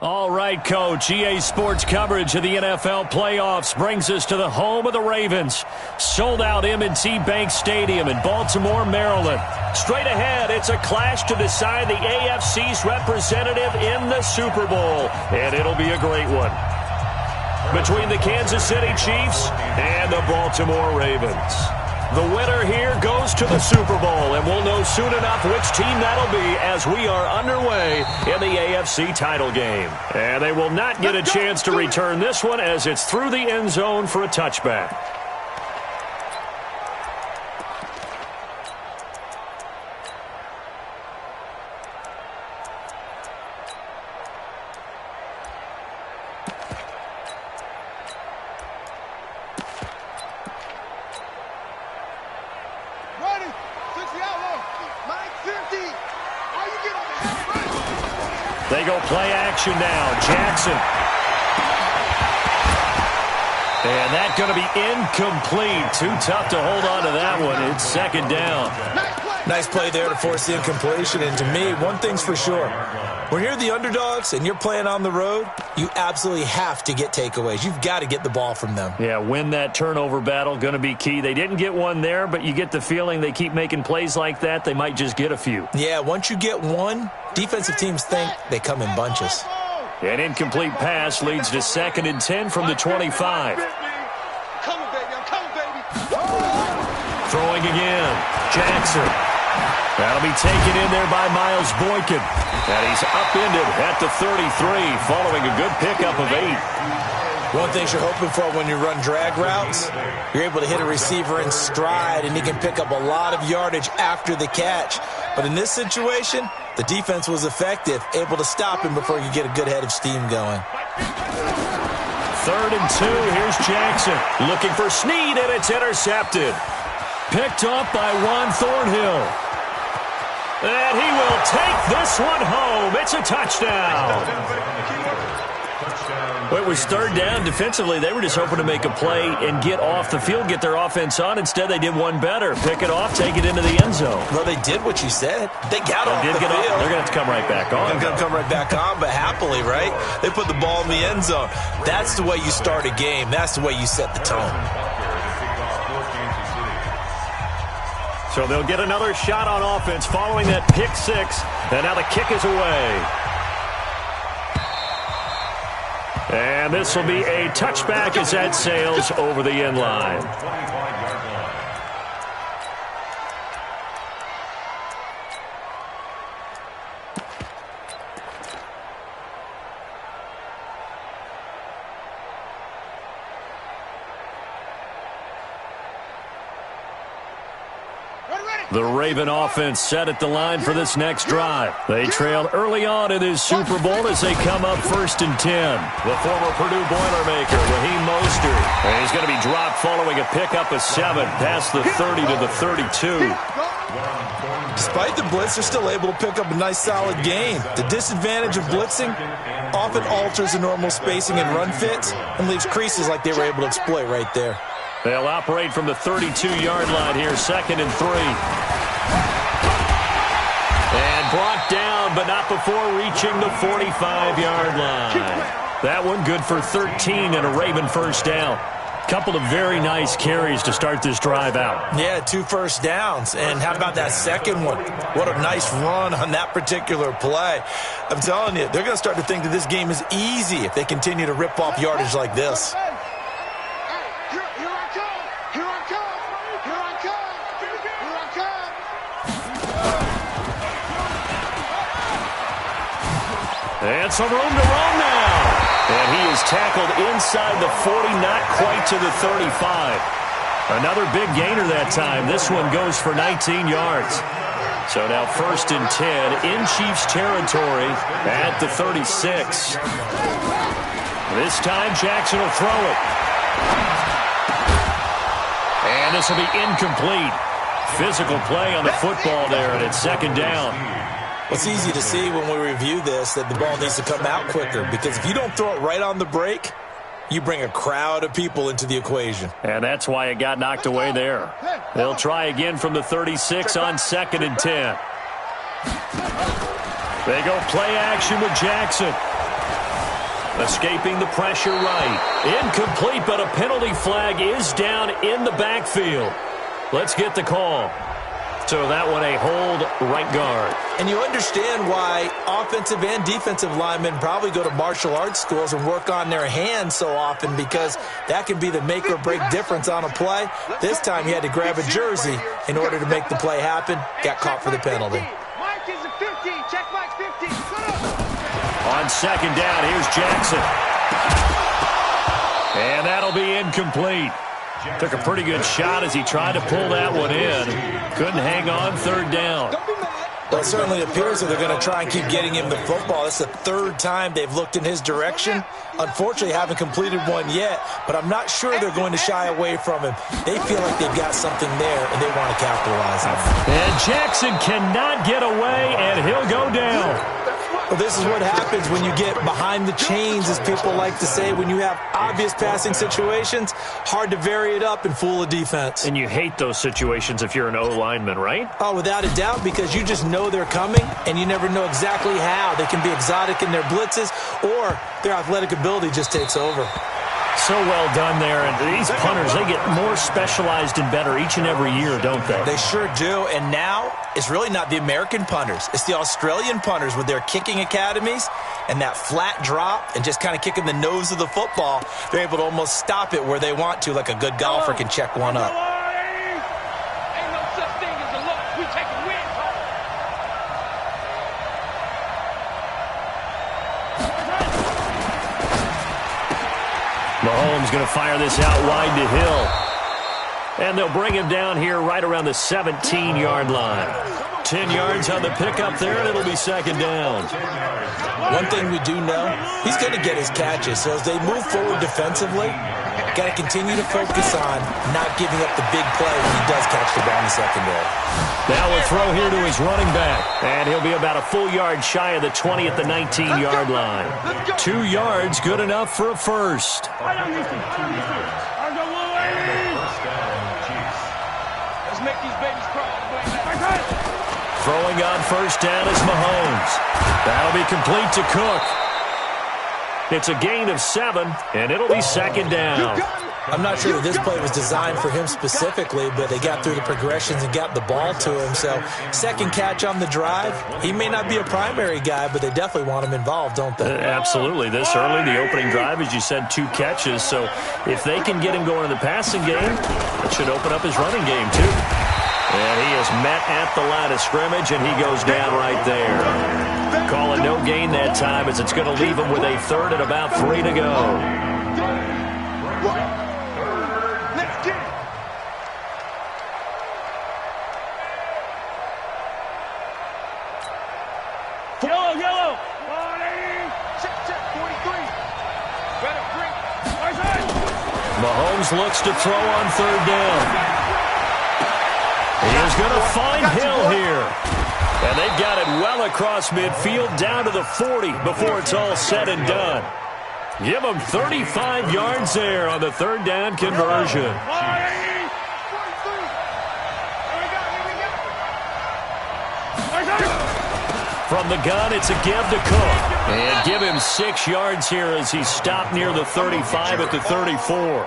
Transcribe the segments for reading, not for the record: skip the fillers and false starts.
All right, Coach. EA Sports coverage of the NFL playoffs brings us to the home of the Ravens. Sold-out M&T Bank Stadium in Baltimore, Maryland. Straight ahead, it's a clash to decide the AFC's representative in the Super Bowl. And it'll be a great one. Between the Kansas City Chiefs and the Baltimore Ravens. The winner here goes to the Super Bowl, and we'll know soon enough which team that'll be as we are underway in the AFC title game. And they will not get a chance to return this one as it's through the end zone for a touchback. They go play action now. Jackson. And that's going to be incomplete. Too tough to hold on to that one. It's second down. Nice play there to force the incompletion. And to me, one thing's for sure. When you're the underdogs and you're playing on the road, you absolutely have to get takeaways. You've got to get the ball from them. Yeah, win that turnover battle, going to be key. They didn't get one there, but you get the feeling they keep making plays like that, they might just get a few. Yeah, once you get one, defensive teams think they come in bunches. An incomplete pass leads to 2nd and 10 from the 25. Throwing again. Jackson. That'll be taken in there by Miles Boykin. And he's upended at the 33 following a good pickup of 8. One thing you're hoping for when you run drag routes, you're able to hit a receiver in stride, and he can pick up a lot of yardage after the catch. But in this situation, the defense was effective, able to stop him before you get a good head of steam going. 3rd and 2. Here's Jackson looking for Snead, and it's intercepted. Picked up by Juan Thornhill. And he will take this one home. It's a touchdown. Well, it was 3rd down. Defensively, they were just hoping to make a play and get off the field, get their offense on. Instead, they did one better. Pick it off, take it into the end zone. Well, they did what you said. They got off the field. They're going to have to come right back on. They're going to come right back on, but happily, right? They put the ball in the end zone. That's the way you start a game. That's the way you set the tone. So they'll get another shot on offense following that pick 6. And now the kick is away. And this will be a touchback as that sails over the end line. The Raven offense set at the line for this next drive. They trailed early on in this Super Bowl as they come up 1st and 10. The former Purdue Boilermaker, Raheem Mostert. And he's going to be dropped following a pickup of 7 past the 30 to the 32. Despite the blitz, they're still able to pick up a nice solid gain. The disadvantage of blitzing often alters the normal spacing and run fits and leaves creases like they were able to exploit right there. They'll operate from the 32-yard line here, 2nd and 3. And brought down, but not before reaching the 45-yard line. That one good for 13 and a Raven first down. Couple of very nice carries to start this drive out. Yeah, 2 first downs. And how about that second one? What a nice run on that particular play. I'm telling you, they're going to start to think that this game is easy if they continue to rip off yardage like this. And some room to run now. And he is tackled inside the 40, not quite to the 35. Another big gainer that time. This one goes for 19 yards. So now 1st and 10 in Chiefs territory at the 36. This time Jackson will throw it. And this will be incomplete. Physical play on the football there, and it's 2nd down. It's easy to see when we review this that the ball needs to come out quicker, because if you don't throw it right on the break, you bring a crowd of people into the equation. And that's why it got knocked away there. They'll try again from the 36 on 2nd and 10. They go play action with Jackson. Escaping the pressure right. Incomplete, but a penalty flag is down in the backfield. Let's get the call. So that one a hold right guard. And you understand why offensive and defensive linemen probably go to martial arts schools and work on their hands so often, because that can be the make or break difference on a play. This time he had to grab a jersey in order to make the play happen. Got caught for the penalty. Mike is a 50. Check Mike's 50. On second down, here's Jackson. And that'll be incomplete. Took a pretty good shot as he tried to pull that one in. Couldn't hang on third down. Well, it certainly appears that they're going to try and keep getting him the football. It's the third time they've looked in his direction. Unfortunately, haven't completed one yet, but I'm not sure they're going to shy away from him. They feel like they've got something there, and they want to capitalize on it. And Jackson cannot get away, and he'll go down. Well, this is what happens when you get behind the chains, as people like to say. When you have obvious passing situations, hard to vary it up and fool a defense. And you hate those situations if you're an O-lineman, right? Oh, without a doubt, because you just know they're coming, and you never know exactly how. They can be exotic in their blitzes, or their athletic ability just takes over. So well done there. And these punters, they get more specialized and better each and every year, don't they? They sure do. And now it's really not the American punters. It's the Australian punters with their kicking academies and that flat drop and just kind of kicking the nose of the football. They're able to almost stop it where they want to, like a good golfer can check one up. Ain't no such thing as a loss. We take a win. Mahomes going to fire this out wide to Hill. And they'll bring him down here right around the 17-yard line. 10 yards on the pickup there, and it'll be second down. One thing we do know, he's going to get his catches. So as they move forward defensively, got to continue to focus on not giving up the big play when he does catch the ball in the secondary. Now we'll throw here to his running back. And he'll be about a full yard shy of the 20 at the 19-yard line. 2 yards, good enough for a first. Let's make these babies cry. Throwing on first down is Mahomes. That'll be complete to Cook. It's a gain of 7, and it'll be second down. I'm not sure that this play was designed for him specifically, but they got through the progressions and got the ball to him. So second catch on the drive. He may not be a primary guy, but they definitely want him involved, don't they? Absolutely. This early, the opening drive, as you said, 2 catches. So if they can get him going in the passing game, that should open up his running game too. And he is met at the line of scrimmage, and he goes down right there. Call it no gain that time, as it's going to leave him with a third and about 3 to go. Let's get it. Yellow. 43. Better bring. Mahomes looks to throw on third down. He is going to find Hill here. And they've got it well across midfield down to the 40 before it's all said and done. Give him 35 yards there on the third down conversion. From the gun, it's a give to Cook. And give him 6 yards here as he stopped near the 35 at the 34.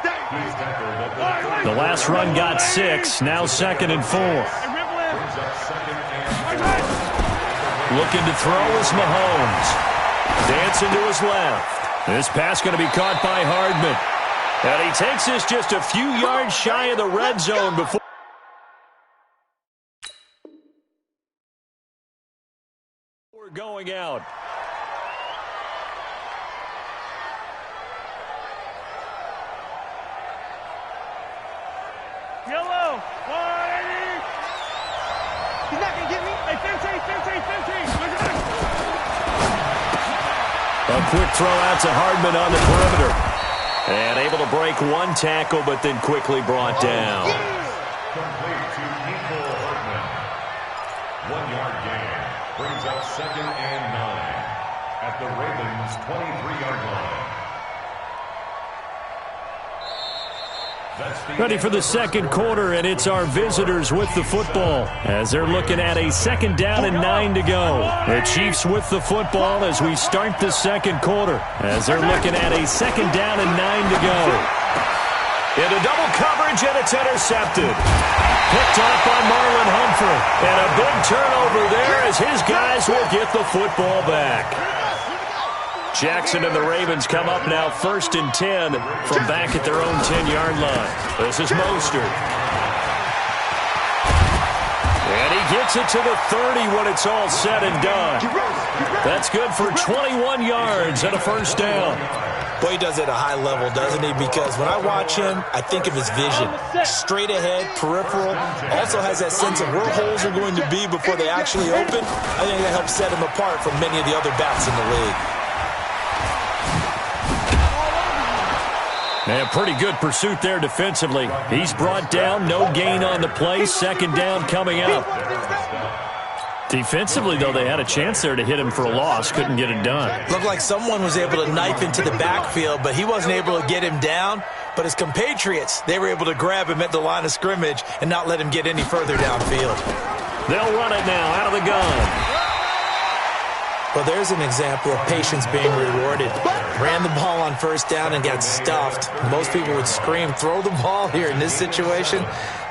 The last run got 6, now second and 4. Looking to throw is Mahomes. Dancing to his left. This pass going to be caught by Hardman. And he takes this just a few yards shy of the red zone before we're going out. Yellow. 180. He's not going to get me. Hey, 15. A quick throw out to Hardman on the perimeter. And able to break one tackle, but then quickly brought down. Complete to Nico Hardman. 1-yard gain. Brings up second and 9 at the Ravens' 23-yard line. Ready for the second quarter, and it's our visitors with the football as they're looking at a 2nd down and 9 to go. The Chiefs with the football as we start the second quarter, as they're looking at a 2nd down and 9 to go. Into double coverage, and it's intercepted. Picked off by Marlon Humphrey. And a big turnover there as his guys will get the football back. Jackson and the Ravens come up now 1st and 10 from back at their own 10-yard line. This is Mostert. And he gets it to the 30 when it's all said and done. That's good for 21 yards and a 1st down. Boy, he does it at a high level, doesn't he? Because when I watch him, I think of his vision. Straight ahead, peripheral. Also has that sense of where holes are going to be before they actually open. I think that helps set him apart from many of the other backs in the league. And pretty good pursuit there defensively. He's brought down, no gain on the play. 2nd down coming up. Defensively, though, they had a chance there to hit him for a loss. Couldn't get it done. Looked like someone was able to knife into the backfield, but he wasn't able to get him down. But his compatriots, they were able to grab him at the line of scrimmage and not let him get any further downfield. They'll run it now out of the gun. Well, there's an example of patience being rewarded. Ran the ball on 1st down and got stuffed. Most people would scream, throw the ball here. In this situation,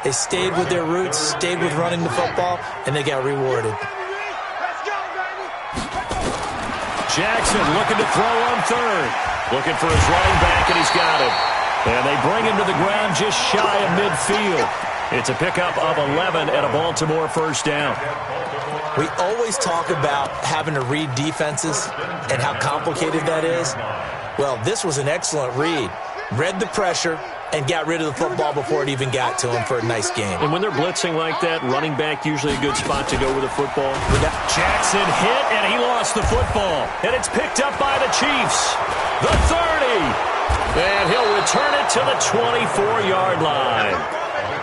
they stayed with their roots, stayed with running the football, and they got rewarded. Jackson looking to throw on 3rd. Looking for his running back, and he's got him. And they bring him to the ground just shy of midfield. It's a pickup of 11 and a Baltimore 1st down. We always talk about having to read defenses and how complicated that is. Well, this was an excellent read. Read the pressure and got rid of the football before it even got to him for a nice game. And when they're blitzing like that, running back usually a good spot to go with the football. Jackson hit, and he lost the football. And it's picked up by the Chiefs. The 30. And he'll return it to the 24-yard line.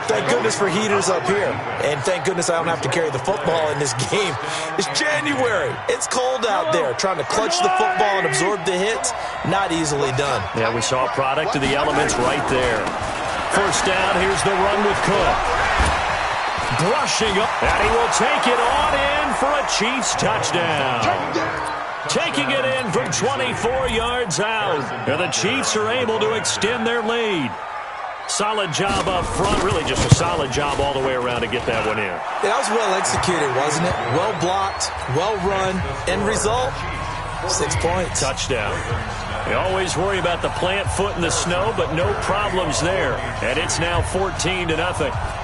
Thank goodness for heaters up here. And thank goodness I don't have to carry the football in this game. It's January. It's cold out there. Trying to clutch the football and absorb the hits, not easily done. Yeah, we saw a product of the elements right there. 1st down, here's the run with Cook. Brushing up, and he will take it on in for a Chiefs touchdown. Taking it in from 24 yards out. And the Chiefs are able to extend their lead. Solid job up front. Really just a solid job all the way around to get that one in. Yeah, that was well executed, wasn't it? Well blocked, well run. End result, 6 points. Touchdown. You always worry about the plant foot in the snow, but no problems there. And it's now 14-0.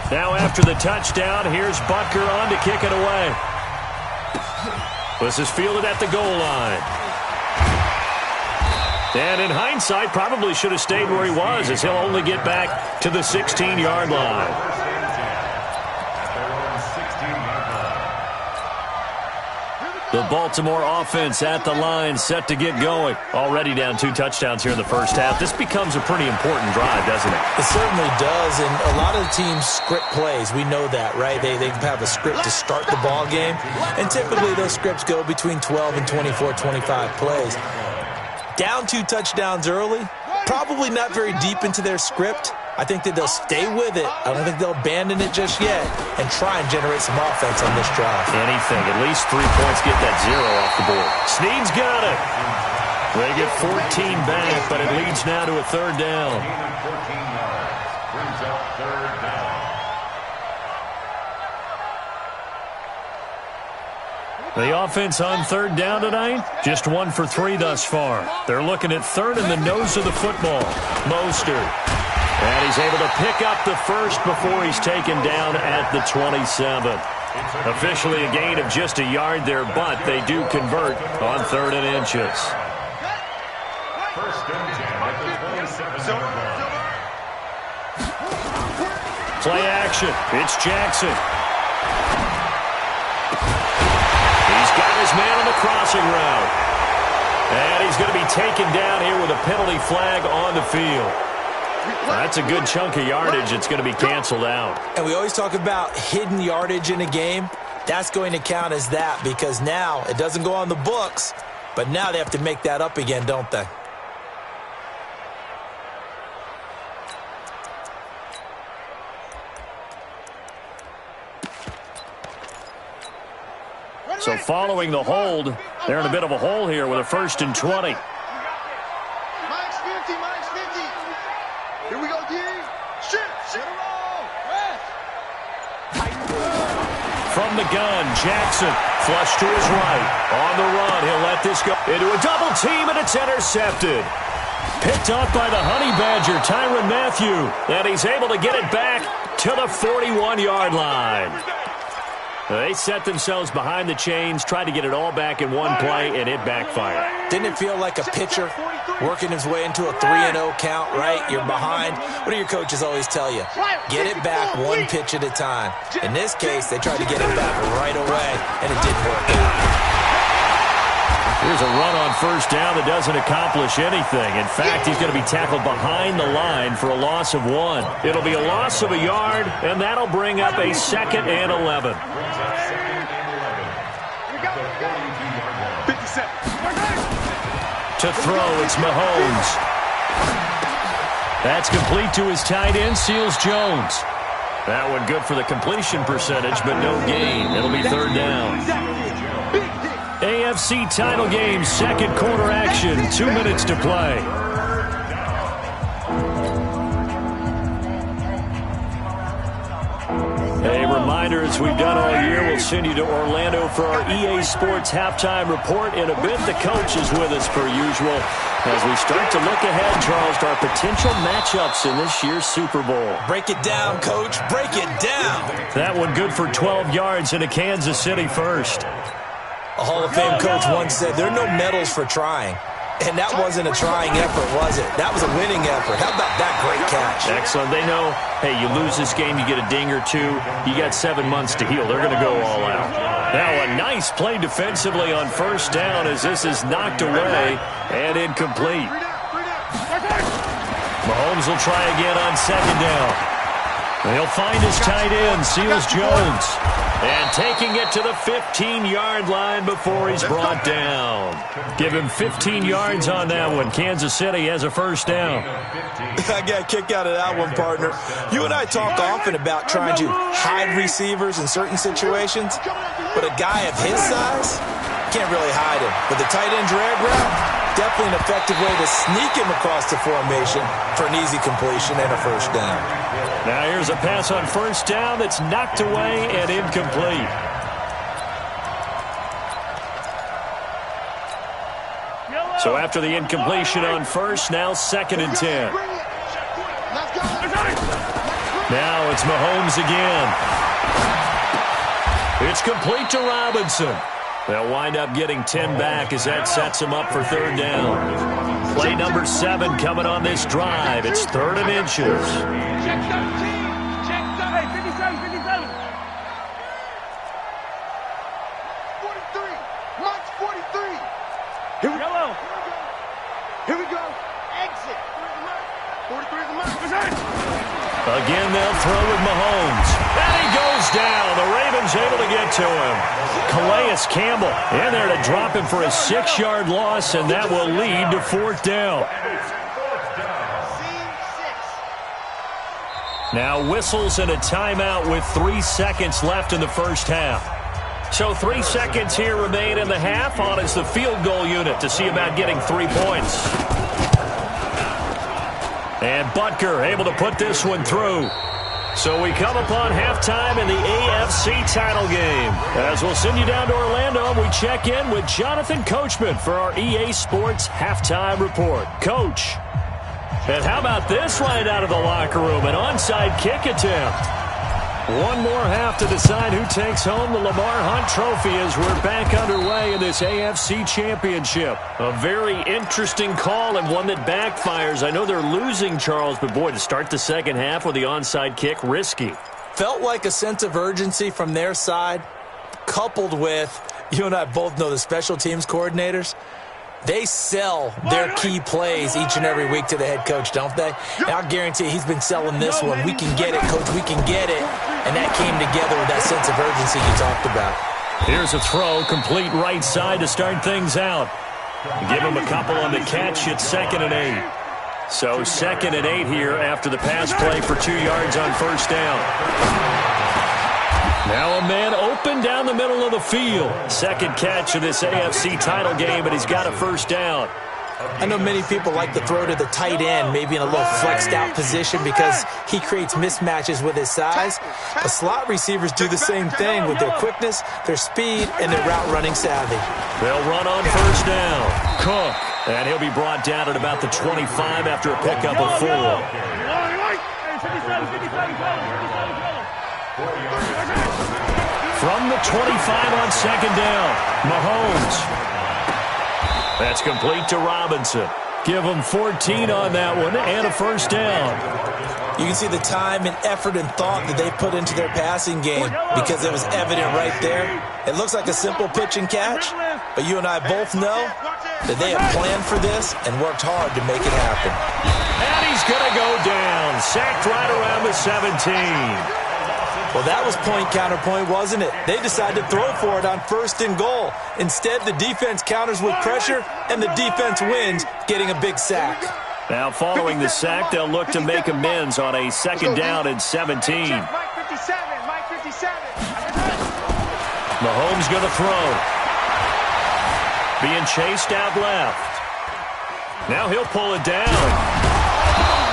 Now after the touchdown, here's Butker on to kick it away. This is fielded at the goal line. And in hindsight, probably should have stayed where he was, as he'll only get back to the 16-yard line. The Baltimore offense at the line, set to get going. Already down 2 touchdowns here in the 1st half. This becomes a pretty important drive, doesn't it? It certainly does, and a lot of the teams script plays. We know that, right? They have a script to start the ball game, and typically those scripts go between 12 and 24, 25 plays. Down 2 touchdowns early, probably not very deep into their script. I think that they'll stay with it. I don't think they'll abandon it just yet and try and generate some offense on this drive. Anything. At least 3 points, get that 0 off the board. Snead's got it. They get 14 back, but it leads now to a 3rd down. 14 yards. Brings up 3rd down. The offense on 3rd down tonight, just 1 for 3 thus far. They're looking at 3rd in the nose of the football. Mostert. And he's able to pick up the 1st before he's taken down at the 27. Officially a gain of just a yard there, but they do convert on 3rd and inches. 1st and 10 at the 27-yard line. Play action. It's Jackson. He's got his man on the crossing route. And he's going to be taken down here with a penalty flag on the field. That's a good chunk of yardage. It's going to be canceled out. And we always talk about hidden yardage in a game. That's going to count as that because now it doesn't go on the books, but now they have to make that up again, don't they? So following the hold, they're in a bit of a hole here with a 1st and 20. Minus 50, minus 50. Here we go, D. Shoot, roll, rest. From the gun, Jackson, flush to his right. On the run, he'll let this go into a double team, and it's intercepted. Picked up by the Honey Badger, Tyrann Mathieu. And he's able to get it back to the 41-yard line. They set themselves behind the chains, tried to get it all back in one play, and it backfired. Didn't it feel like a pitcher working his way into a 3-0 count, right? You're behind. What do your coaches always tell you? Get it back one pitch at a time. In this case, they tried to get it back right away, and it didn't work out. Here's a run on 1st down that doesn't accomplish anything. In fact, he's going to be tackled behind the line for a loss of 1. It'll be a loss of a yard, and that'll bring up a 2nd and 11. To throw, it's Mahomes. That's complete to his tight end, Seals Jones. That one good for the completion percentage, but no gain. It'll be 3rd down. AFC title game, 2nd quarter action, 2 minutes to play. A reminder, as we've done all year, we'll send you to Orlando for our EA Sports halftime report. In a bit, the coach is with us per usual as we start to look ahead, Charles, to our potential matchups in this year's Super Bowl. Break it down, Coach. Break it down. That one good for 12 yards into Kansas City first. A Hall of Fame coach once said, there are no medals for trying. And that wasn't a trying effort, was it? That was a winning effort. How about that great catch? Excellent. They know, hey, you lose this game, you get a ding or two. You got 7 months to heal. They're going to go all out. Now a nice play defensively on 1st down as this is knocked away and incomplete. Mahomes will try again on 2nd down. He'll find his tight end, Seals Jones. And taking it to the 15-yard line before he's brought down. Give him 15 yards on that one. Kansas City has a 1st down. I got a kick out of that one, partner. You and I talk often about trying to hide receivers in certain situations, but a guy of his size can't really hide him. But the tight end drag route, definitely an effective way to sneak him across the formation for an easy completion and a 1st down. Now here's a pass on 1st down that's knocked away and incomplete. So after the incompletion on 1st, now 2nd and 10. Now it's Mahomes again. It's complete to Robinson. They'll wind up getting 10 back as that sets them up for 3rd down. Play number 7 coming on this drive. It's 3rd and inches. Check 13. Check 57, 57. 43. March 43. Here we go. Here we go. Exit. 43 is the mark. Again, they'll throw with Mahomes. And he goes down. The Ravens able to get to him. Calais Campbell in there to drop him for a 6-yard loss, and that will lead to 4th down. Now whistles and a timeout with 3 seconds left in the 1st half. So 3 seconds here remain in the half. On is the field goal unit to see about getting 3 points. And Butker able to put this one through. So we come upon halftime in the AFC title game. As we'll send you down to Orlando, we check in with Jonathan Coachman for our EA Sports halftime report. Coach. And how about this right out of the locker room? An onside kick attempt. One more half to decide who takes home the Lamar Hunt Trophy as we're back underway in this AFC Championship. A very interesting call and one that backfires. I know they're losing, Charles, but boy, to start the 2nd half with the onside kick, risky. Felt like a sense of urgency from their side, coupled with, you and I both know the special teams coordinators, they sell their key plays each and every week to the head coach, don't they? And I'll guarantee he's been selling this one. We can get it, coach, we can get it. And that came together with that sense of urgency you talked about. Here's a throw, complete right side to start things out. Give him a couple on the catch. It's 2nd and 8. So 2nd and 8 here after the pass play for 2 yards on 1st down. Now a man open down the middle of the field. Second catch of this AFC title game, and he's got a first down. I know many people like to throw to the tight end, maybe in a little flexed out position because he creates mismatches with his size. But slot receivers do the same thing with their quickness, their speed, and their route running savvy. They'll run on first down. Cook, and he'll be brought down at about the 25 after a pickup of 4. From the 25 on second down, Mahomes. That's complete to Robinson. Give him 14 on that one and a first down. You can see the time and effort and thought that they put into their passing game because it was evident right there. It looks like a simple pitch and catch, but you and I both know that they have planned for this and worked hard to make it happen. And he's going to go down, sacked right around the 17. Well, that was point counterpoint, wasn't it? They decided to throw for it on first and goal. Instead, the defense counters with pressure, and the defense wins, getting a big sack. Now, following the sack, they'll look to make amends on a second down and 17. Mahomes going to throw. Being chased out left. Now he'll pull it down.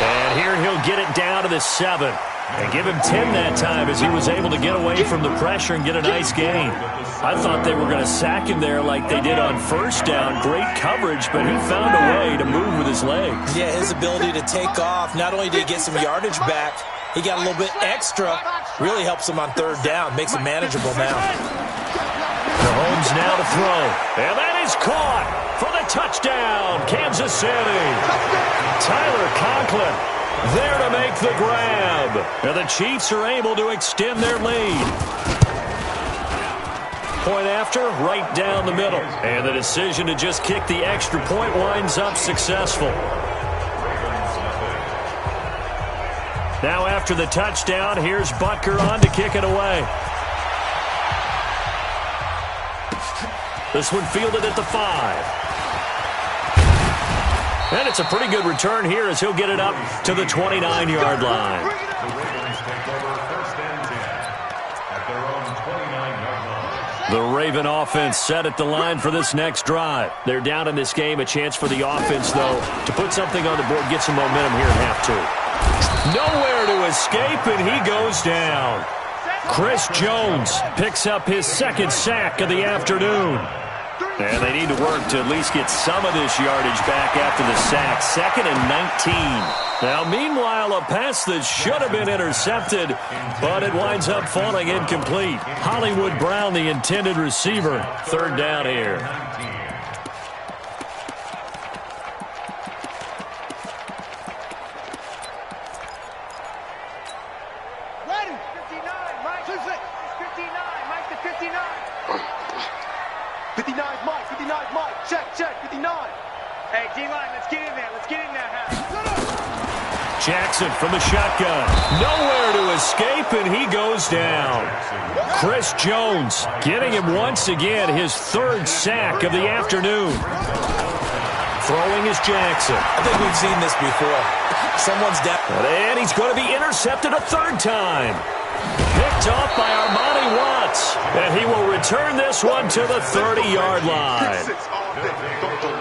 And here he'll get it down to the 7. And give him 10 that time as he was able to get away from the pressure and get a nice gain. I thought they were going to sack him there like they did on first down. Great coverage, but he found a way to move with his legs. Yeah, his ability to take off. Not only did he get some yardage back, he got a little bit extra. Really helps him on third down. Makes it manageable now. Mahomes now to throw. And that is caught for the touchdown, Kansas City. Tyler Conklin there to make the grab. And the Chiefs are able to extend their lead. Point after, right down the middle. And the decision to just kick the extra point winds up successful. Now after the touchdown, here's Butker on to kick it away. This one fielded at the 5. And it's a pretty good return here as he'll get it up to the 29-yard line. The Raven offense set at the line for this next drive. They're down in this game. A chance for the offense, though, to put something on the board, get some momentum here in half 2. Nowhere to escape, and he goes down. Chris Jones picks up his second sack of the afternoon. And they need to work to at least get some of this yardage back after the sack. 2nd and 19. Now, meanwhile, a pass that should have been intercepted, but it winds up falling incomplete. Hollywood Brown, the intended receiver. Third down here. Ready? 59, Mike. 59, Mike to 59. 59 Mike, 59 Mike. Check, 59. Hey, D-line, let's get in there. Let's get in there, Harry. Jackson from the shotgun. Nowhere to escape, and he goes down. Chris Jones getting him once again his third sack of the afternoon. Throwing is Jackson. I think we've seen this before. Someone's down. And he's going to be intercepted a third time. Picked off by Armani Watts. And he will return this one to the 30-yard line.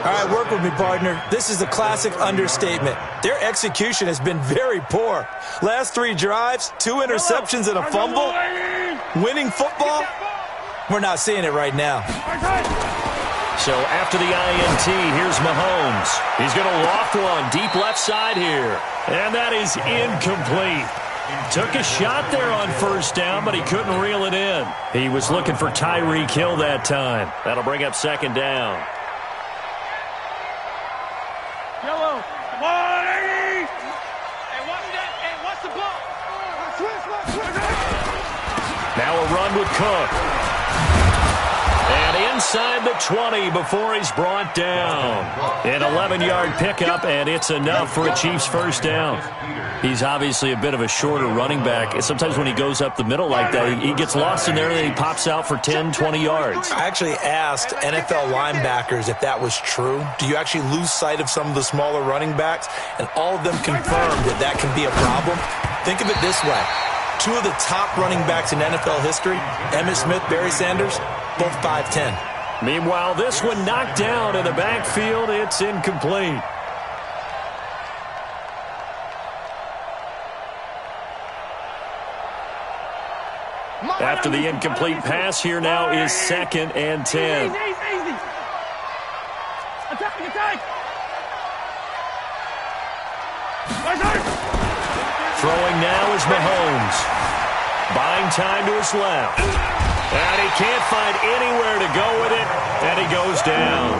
All right, work with me, partner. This is a classic understatement. Their execution has been very poor. Last 3 drives, 2 interceptions and a fumble. Winning football? We're not seeing it right now. So after the INT, here's Mahomes. He's going to loft one deep left side here. And that is incomplete. Took a shot there on first down, but he couldn't reel it in. He was looking for Tyreek Hill that time. That'll bring up second down. Yellow. 180. Hey, watch that. Hey, watch the ball. Now a run with Cook. And inside the 20 before he's brought down. An 11-yard pickup, and it's enough for a Chiefs first down. He's obviously a bit of a shorter running back. Sometimes when he goes up the middle like that, he gets lost in there and then he pops out for 10, 20 yards. I actually asked NFL linebackers if that was true. Do you actually lose sight of some of the smaller running backs? And all of them confirmed that that can be a problem. Think of it this way. two of the top running backs in NFL history, Emmitt Smith, Barry Sanders, both 5'10". Meanwhile, this one knocked down in the backfield. It's incomplete. After the incomplete pass, here now is 2nd and 10. Easy. Attack. Throwing now is Mahomes. Buying time to his left. And he can't find anywhere to go with it, and he goes down.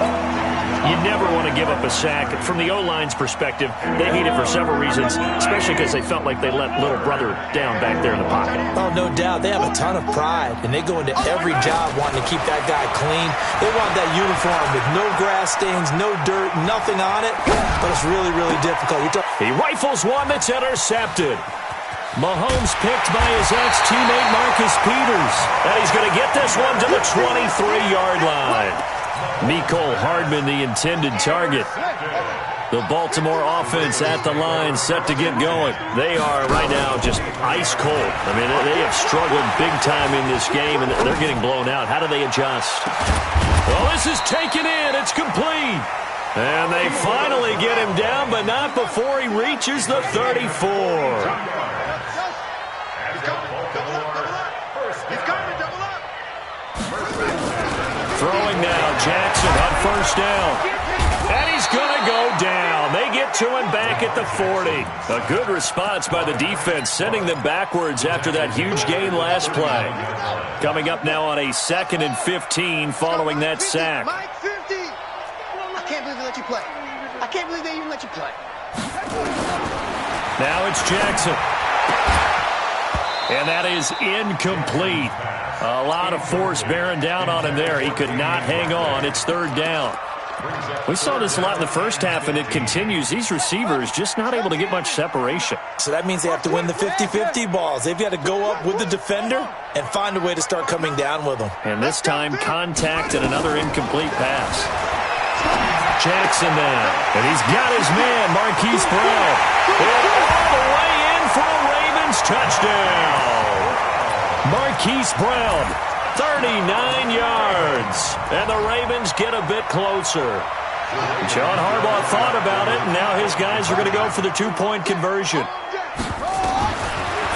You never want to give up a sack. From the O-line's perspective, they hate it for several reasons, especially because they felt like they let little brother down back there in the pocket. Oh, no doubt. They have a ton of pride, and they go into every job wanting to keep that guy clean. They want that uniform with no grass stains, no dirt, nothing on it, but it's really, really difficult. He rifles one that's intercepted. Mahomes picked by his ex-teammate Marcus Peters, and he's going to get this one to the 23-yard line. Mecole Hardman, the intended target. The Baltimore offense at the line, set to get going. They are right now just ice cold. I mean, they have struggled big time in this game, and they're getting blown out. How do they adjust? Well, this is taken in. It's complete. And they finally get him down, but not before he reaches the 34. Throwing now, Jackson on first down. And he's going to go down. They get to him back at the 40. A good response by the defense, sending them backwards after that huge gain last play. Coming up now on a 2nd and 15 following that sack. Mike 50. I can't believe they let you play. I can't believe they even let you play. Now it's Jackson. And that is incomplete. A lot of force bearing down on him there. He could not hang on. It's 3rd down. We saw this a lot in the first half, and it continues. These receivers just not able to get much separation. So that means they have to win the 50-50 balls. They've got to go up with the defender and find a way to start coming down with them. And this time, contact and another incomplete pass. Jackson now. And he's got his man, Marquise Brown. And all the way in for a Ravens touchdown. Marquise Brown, 39 yards. And the Ravens get a bit closer. John Harbaugh thought about it, and now his guys are going to go for the 2-point conversion.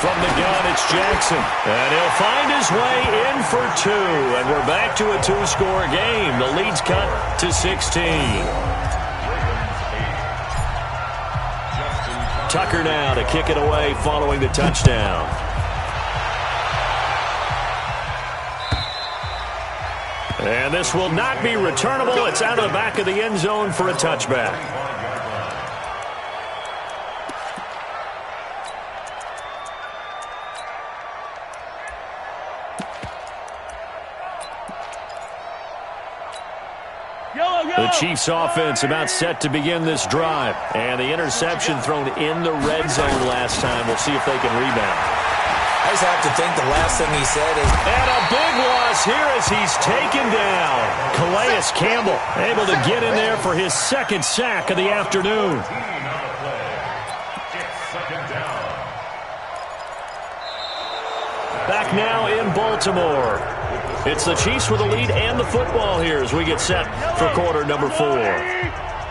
From the gun, it's Jackson. And he'll find his way in for 2. And we're back to a 2-score game. The lead's cut to 16. Tucker now to kick it away following the touchdown. And this will not be returnable. It's out of the back of the end zone for a touchback. The Chiefs offense about set to begin this drive. And the interception thrown in the red zone last time. We'll see if they can rebound. I just have to think the last thing he said is... And a big loss here as he's taken down. Calais Campbell able to get in there for his 2nd sack of the afternoon. Back now in Baltimore. It's the Chiefs with the lead and the football here as we get set for quarter number 4.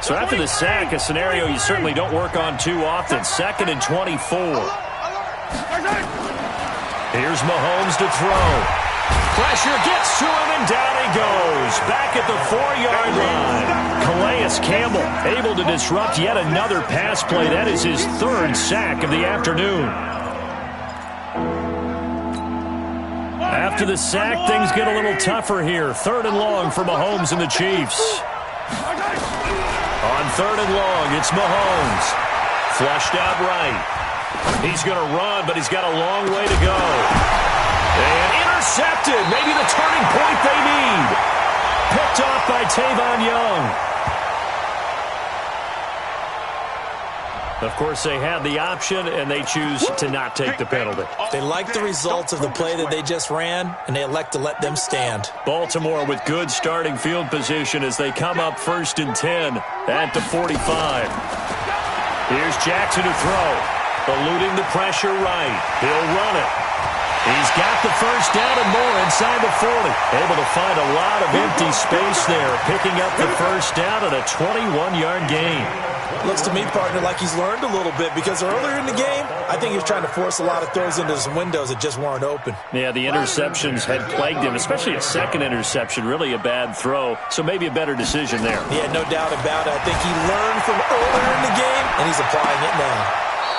So after the sack, a scenario you certainly don't work on too often. 2nd and 24. Here's Mahomes to throw. Pressure gets to him, and down he goes. Back at the 4-yard line. Calais Campbell able to disrupt yet another pass play. That is his 3rd sack of the afternoon. After the sack, things get a little tougher here. 3rd and long for Mahomes and the Chiefs. On 3rd and long, it's Mahomes. Flushed out right. He's going to run, but he's got a long way to go. And intercepted. Maybe the turning point they need. Picked off by Tavon Young. Of course, they had the option, and they choose to not take the penalty. They like the results of the play that they just ran, and they elect to let them stand. Baltimore with good starting field position as they come up 1st and 10 at the 45. Here's Jackson to throw. Eluding the pressure right. He'll run it. He's got the first down and more inside the 40. Able to find a lot of empty space there, picking up the first down at a 21-yard gain. Looks to me, partner, like he's learned a little bit because earlier in the game, I think he was trying to force a lot of throws into some windows that just weren't open. Yeah, the interceptions had plagued him, especially a second interception, really a bad throw, so maybe a better decision there. Yeah, no doubt about it. I think he learned from earlier in the game, and he's applying it now.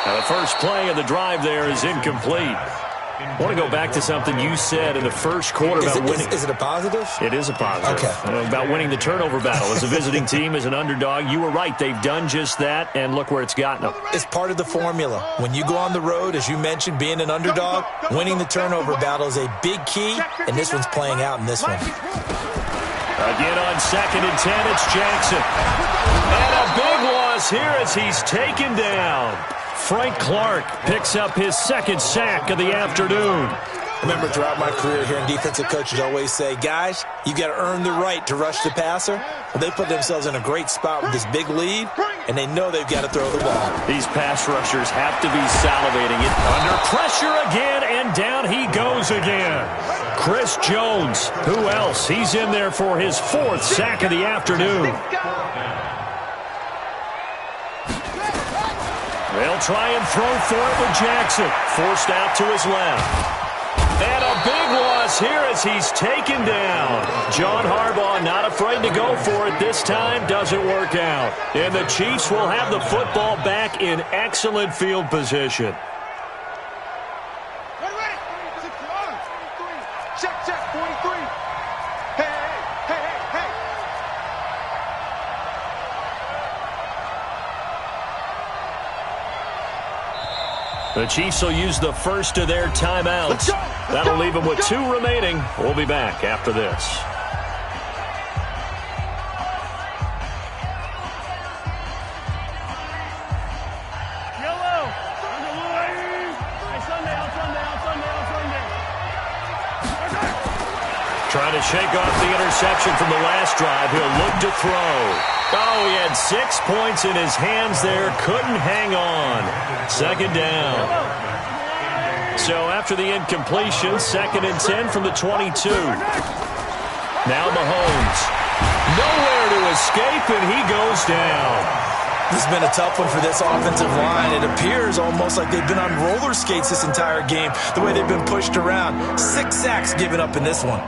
Now, the first play of the drive there is incomplete. I want to go back to something you said in the first quarter about winning. Is it a positive? It is a positive. Okay. About winning the turnover battle. As a visiting team, as an underdog, you were right. They've done just that, and look where it's gotten them. It's part of the formula. When you go on the road, as you mentioned, being an underdog, winning the turnover battle is a big key, and this one's playing out in this one. Again on 2nd and 10, it's Jackson. And a big loss here as he's taken down. Frank Clark picks up his second sack of the afternoon. Remember, throughout my career here, defensive coaches always say, guys, you got to earn the right to rush the passer. Well, they put themselves in a great spot with this big lead, and they know they've got to throw the ball. These pass rushers have to be salivating it. Under pressure again, and down he goes again. Chris Jones, who else? He's in there for his 4th sack of the afternoon. They'll try and throw for it with Jackson. Forced out to his left. And a big loss here as he's taken down. John Harbaugh not afraid to go for it this time. Doesn't work out. And the Chiefs will have the football back in excellent field position. Check, 43. Hey. The Chiefs will use the first of their timeouts. That'll leave them with 2 remaining. We'll be back after this. Yellow. Trying to shake off the interception from the last drive. He'll look to throw. Oh, he had 6 points in his hands there. Couldn't hang on. 2nd down. So after the incompletion, 2nd and 10 from the 22. Now Mahomes. Nowhere to escape, and he goes down. This has been a tough one for this offensive line. It appears almost like they've been on roller skates this entire game, the way they've been pushed around. 6 sacks given up in this one.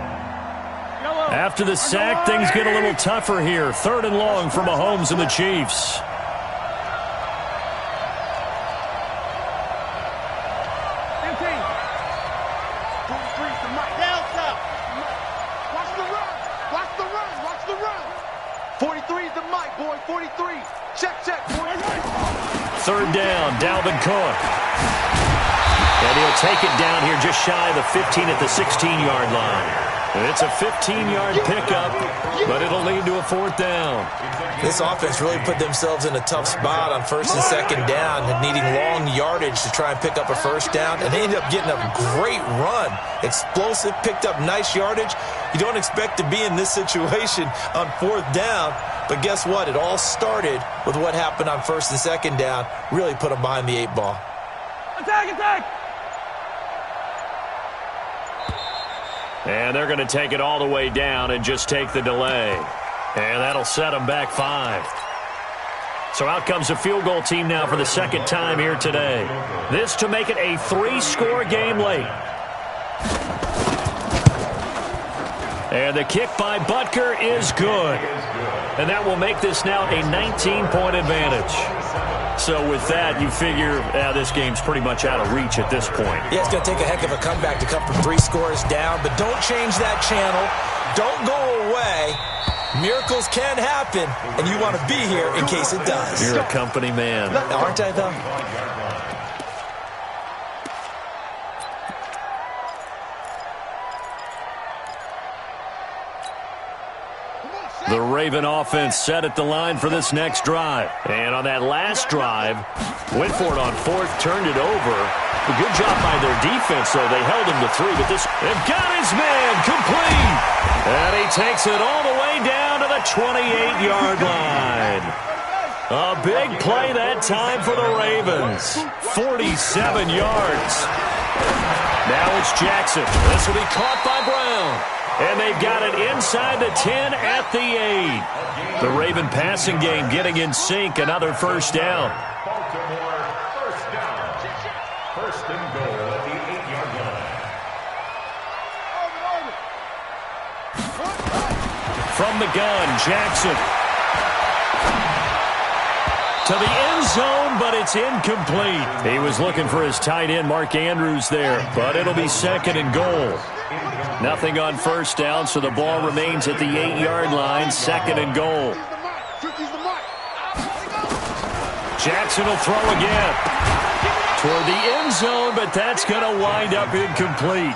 After the sack, things get a little tougher here. 3rd and long for Mahomes and the Chiefs. Watch the run. 43 is the mic, boy. 43. Check. 3rd down, Dalvin Cook. And he'll take it down here just shy of the 15 at the 16-yard line. It's a 15-yard pickup, but it'll lead to a 4th down. This offense really put themselves in a tough spot on 1st and 2nd down and needing long yardage to try and pick up a 1st down, and they ended up getting a great run. Explosive, picked up nice yardage. You don't expect to be in this situation on 4th down, but guess what? It all started with what happened on 1st and 2nd down. Really put them behind the 8 ball. Attack! And they're going to take it all the way down and just take the delay. And that'll set them back 5. So out comes the field goal team now for the 2nd time here today. This to make it a 3-score game late. And the kick by Butker is good. And that will make this now a 19-point advantage. So with that, you figure this game's pretty much out of reach at this point. Yeah, it's going to take a heck of a comeback to come from 3 scores down, but don't change that channel. Don't go away. Miracles can happen, and you want to be here in case it does. You're a company man. Aren't I, though? The Raven offense set at the line for this next drive. And on that last drive, went for it on 4th, turned it over. A good job by their defense, though. They held him to 3, but they've got his man complete. And he takes it all the way down to the 28-yard line. A big play that time for the Ravens. 47 yards. Now it's Jackson. This will be caught by Brown. And they've got it inside the 10 at the 8. The Raven passing game getting in sync. Another first down. Baltimore, first down. First and goal at the 8-yard line. From the gun, Jackson. To the end zone, but it's incomplete. He was looking for his tight end, Mark Andrews, there, but it'll be second and goal. Nothing on first down, so the ball remains at the 8-yard line, second and goal. Jackson will throw again. Toward the end zone, but that's going to wind up incomplete.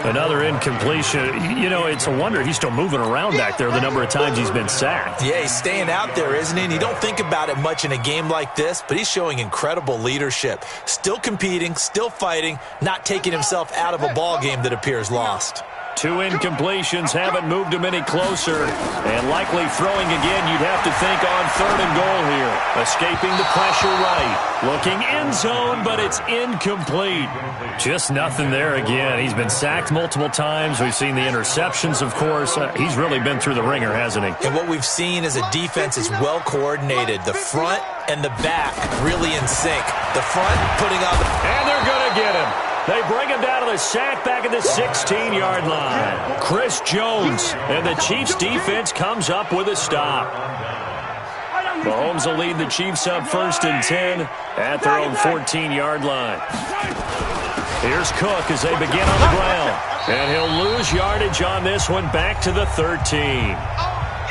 Another incompletion. You know, it's a wonder he's still moving around back there the number of times he's been sacked. Yeah, he's staying out there, isn't he? And you don't think about it much in a game like this, but he's showing incredible leadership. Still competing, still fighting, not taking himself out of a ball game that appears lost. 2 incompletions haven't moved him any closer. And likely throwing again, you'd have to think on third and goal here. Escaping the pressure right. Looking end zone, but it's incomplete. Just nothing there again. He's been sacked multiple times. We've seen the interceptions, of course. He's really been through the ringer, hasn't he? And what we've seen is a defense is well coordinated. The front and the back really in sync. The front putting on the... And they're going to get him. They bring him down to the sack back at the 16-yard line. Chris Jones, and the Chiefs' defense comes up with a stop. Mahomes will lead the Chiefs up first and 10 at their own 14-yard line. Here's Cook as they begin on the ground. And he'll lose yardage on this one back to the 13.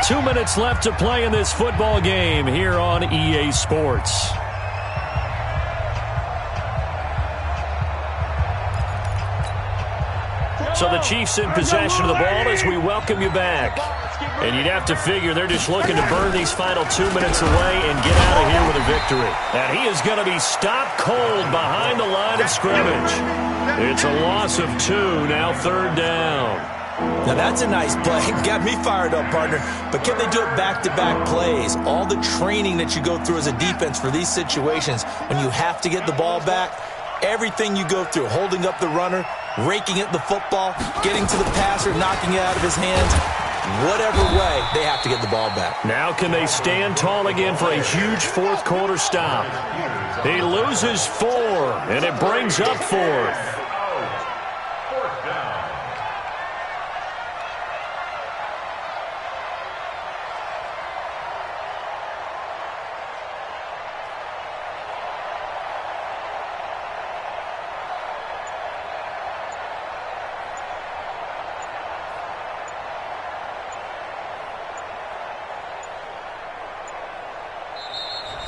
2 minutes left to play in this football game here on EA Sports. So the Chiefs in possession of the ball as we welcome you back. And you'd have to figure they're just looking to burn these final 2 minutes away and get out of here with a victory. And he is going to be stopped cold behind the line of scrimmage. It's a loss of 2, now third down. Now that's a nice play. Got me fired up, partner. But can they do it back-to-back plays? All the training that you go through as a defense for these situations, when you have to get the ball back, everything you go through, holding up the runner, raking at the football, getting to the passer, knocking it out of his hands, whatever way, they have to get the ball back. Now can they stand tall again for a huge fourth-quarter stop? He loses 4, and it brings up 4th.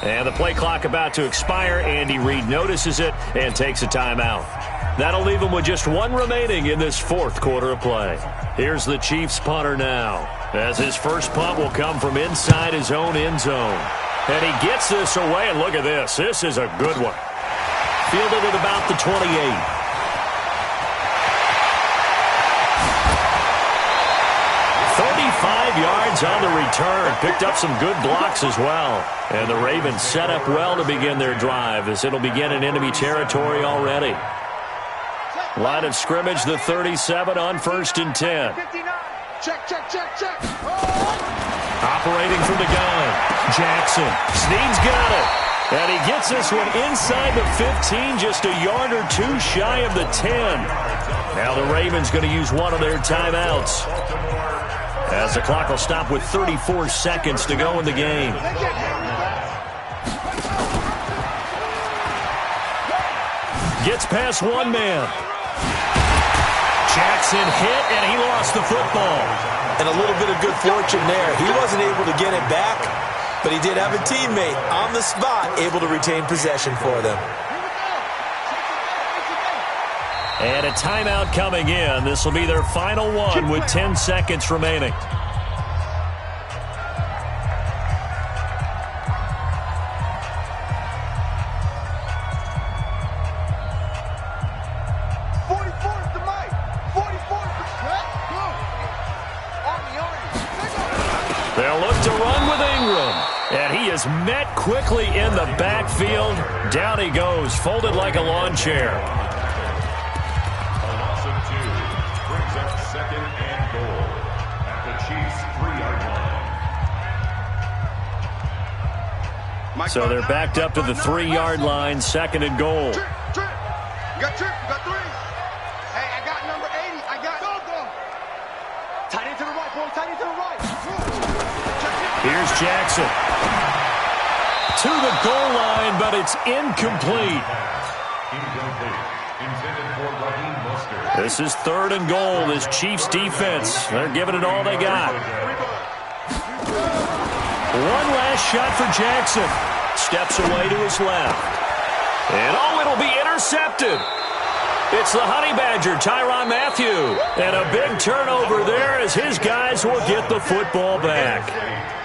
And the play clock about to expire. Andy Reid notices it and takes a timeout. That'll leave him with just 1 remaining in this fourth quarter of play. Here's the Chiefs punter now, as his first punt will come from inside his own end zone. And he gets this away, and look at this. This is a good one. Fielded at about the 28. Yards on the return. Picked up some good blocks as well. And the Ravens set up well to begin their drive, as it'll begin in enemy territory already. Line of scrimmage, the 37 on first and 10. Check. Operating from the gun. Jackson. Snead's got it. And he gets this one inside the 15, just a yard or 2 shy of the 10. Now the Ravens going to use one of their timeouts, as the clock will stop with 34 seconds to go in the game. Gets past one man. Jackson hit, and he lost the football. And a little bit of good fortune there. He wasn't able to get it back, but he did have a teammate on the spot able to retain possession for them. And a timeout coming in. This will be their final one with 10 seconds remaining. They'll look to run with Ingram. And he is met quickly in the backfield. Down he goes, folded like a lawn chair. A loss of 2 brings up second and goal at the Chiefs' 3-yard line. So they're backed up to the 3-yard line, second and goal. Trip. You got 3. Hey, I got number 80. I got go. Tight end to the right, boy. Tight end to the right. Here's Jackson. To the goal line, but it's incomplete. Incomplete. Intended for Raheem Mostert. This is 3rd and goal. This Chiefs defense, they're giving it all they got. One last shot for Jackson. Steps away to his left. And it'll be intercepted. It's the Honey Badger, Tyrann Mathieu. And a big turnover there as his guys will get the football back.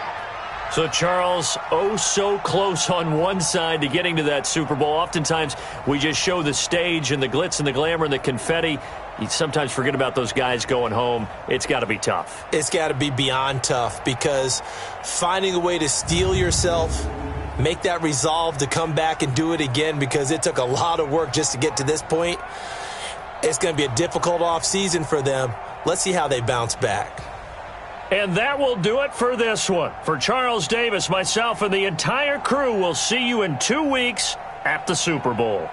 So, Charles, so close on one side to getting to that Super Bowl. Oftentimes, we just show the stage and the glitz and the glamour and the confetti. You sometimes forget about those guys going home. It's got to be tough. It's got to be beyond tough because finding a way to steel yourself, make that resolve to come back and do it again because it took a lot of work just to get to this point. It's going to be a difficult offseason for them. Let's see how they bounce back. And that will do it for this one. For Charles Davis, myself, and the entire crew, we'll see you in 2 weeks at the Super Bowl.